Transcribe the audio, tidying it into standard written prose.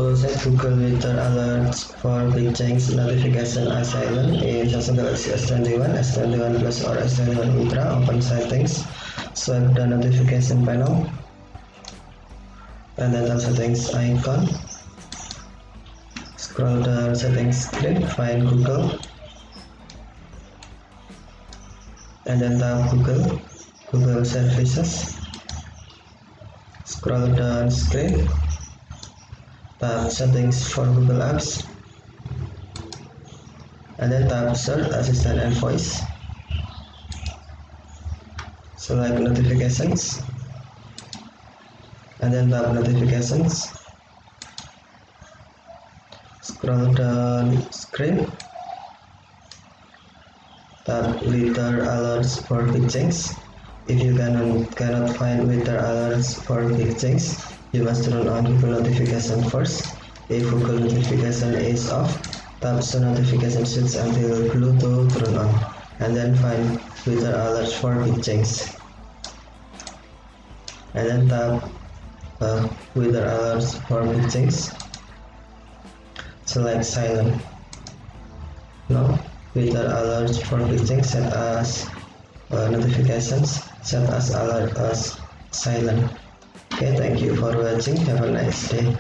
to set Google weather alerts for big change notification are silent in Samsung Galaxy S21, S21 Plus or S21 Ultra. Open settings, swipe the notification panel, and then tap settings icon. Scroll the settings screen, find Google, and then tap Google Services. Scroll down screen, tap settings for Google Apps, and then tap search assistant and voice. Select notifications, and then tap notifications. Scroll down screen, tap weather alerts for big change. If you cannot find weather alerts for big change, you must turn on Google notification first. If Google notification is off, tap show notification switch until blue to turn on, and then find weather alerts for big change, and then tap weather alerts for big change. Select silent. Now weather alerts for big change set as notifications, set as alert as silent. Okay, thank you for watching. Have a nice day.